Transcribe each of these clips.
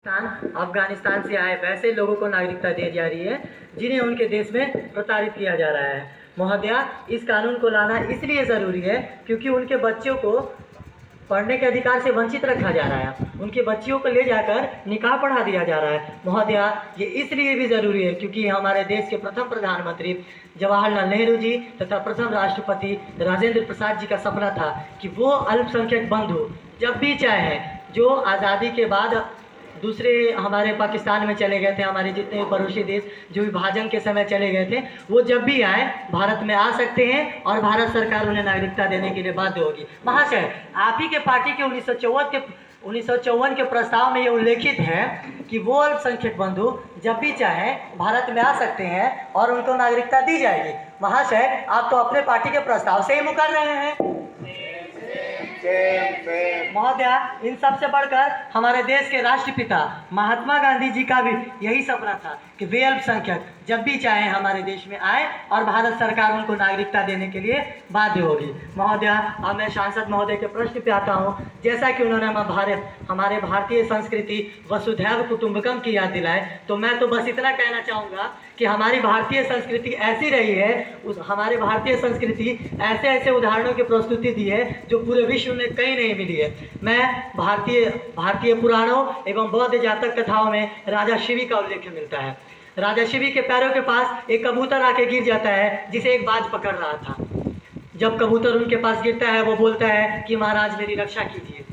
अफगानिस्तान से आए वैसे लोगों को नागरिकता दी जा रही है जिन्हें उनके देश में प्रताड़ित किया जा रहा है। महोदया, इस कानून को लाना इसलिए ज़रूरी है क्योंकि उनके बच्चों को पढ़ने के अधिकार से वंचित रखा जा रहा है। उनके बच्चियों को ले जाकर निकाह पढ़ा दिया जा रहा है। महोदया, ये इसलिए भी ज़रूरी है क्योंकि हमारे देश के प्रथम प्रधानमंत्री जवाहरलाल नेहरू जी तथा प्रथम राष्ट्रपति राजेंद्र प्रसाद जी का सपना था कि वो अल्पसंख्यक बंधु जब भी चाहें, जो आज़ादी के बाद दूसरे हमारे पाकिस्तान में चले गए थे, हमारे जितने पड़ोसी देश जो विभाजन के समय चले गए थे, वो जब भी आए भारत में आ सकते हैं और भारत सरकार उन्हें नागरिकता देने के लिए बाध्य होगी। महाशय, आप ही के पार्टी के 1954 के प्रस्ताव में ये उल्लेखित है कि वो अल्पसंख्यक बंधु जब भी चाहें भारत में आ सकते हैं और उनको नागरिकता दी जाएगी। महाशय, आप तो अपने पार्टी के प्रस्ताव से ही मुकर रहे हैं। महोदया, इन सब से बढ़कर हमारे देश के राष्ट्रपिता महात्मा गांधी जी का भी यही सपना था कि वे अल्पसंख्यक जब भी चाहें हमारे देश में आए और भारत सरकार उनको नागरिकता देने के लिए बाध्य होगी। महोदया, अब मैं सांसद महोदय के प्रश्न पे आता हूँ। जैसा कि उन्होंने हमारे भारतीय संस्कृति वसुधैव कुटुंबकम की याद दिलाए, तो मैं तो बस इतना कहना चाहूँगा कि हमारी भारतीय संस्कृति ऐसी रही है, हमारे भारतीय संस्कृति ऐसे ऐसे उदाहरणों की प्रस्तुति दी है जो पूरे विश्व में कहीं नहीं मिली है। मैं भारतीय पुराणों एवं बौद्ध जातक कथाओं में राजा शिवी का उल्लेख मिलता है। राजा शिवी के पैरों के पास एक कबूतर आके गिर जाता है जिसे एक बाज पकड़ रहा था। जब कबूतर उनके पास गिरता है, वो बोलता है कि महाराज मेरी रक्षा कीजिए।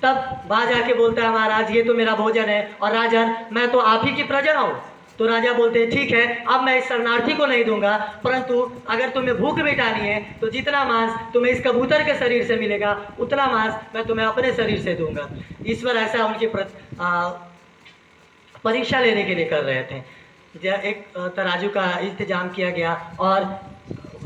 तब बाज आके बोलता है, महाराज ये तो मेरा भोजन है और राजन मैं तो आप ही की प्रजा हूँ। तो राजा बोलते हैं, ठीक है, अब मैं इस शरणार्थी को नहीं दूंगा, परंतु अगर तुम्हें भूख मिटानी है तो जितना मांस तुम्हें इस कबूतर के शरीर से मिलेगा उतना मांस मैं तुम्हें अपने शरीर से दूंगा। ईश्वर ऐसा उनकी परीक्षा लेने के लिए कर रहे थे। एक तराजू का इंतजाम किया गया और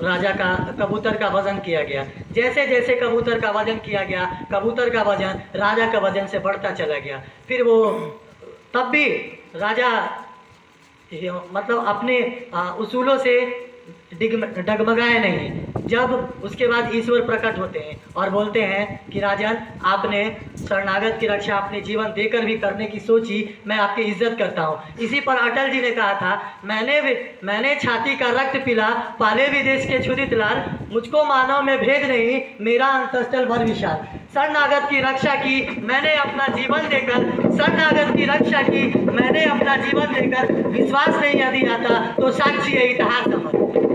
राजा का कबूतर का वजन किया गया। जैसे जैसे कबूतर का वजन किया गया, कबूतर का वजन राजा का वजन से बढ़ता चला गया। फिर वो तब भी राजा मतलब अपने उसूलों से डगमगाए नहीं। जब उसके बाद ईश्वर प्रकट होते हैं और बोलते हैं कि राजन, आपने शरणागत की रक्षा अपने जीवन देकर भी करने की सोची, मैं आपकी इज्जत करता हूँ। इसी पर अटल जी ने कहा था, मैंने छाती का रक्त पिला, पाले विदेश के क्षुधित लाल, मुझको मानव में भेद नहीं, मेरा अंतस्थल भर विशाल। शरणागत की रक्षा की मैंने अपना जीवन देकर, शरणागत की रक्षा की मैंने अपना जीवन देकर, विश्वास नहीं यदि आता तो साक्षी है इतिहास।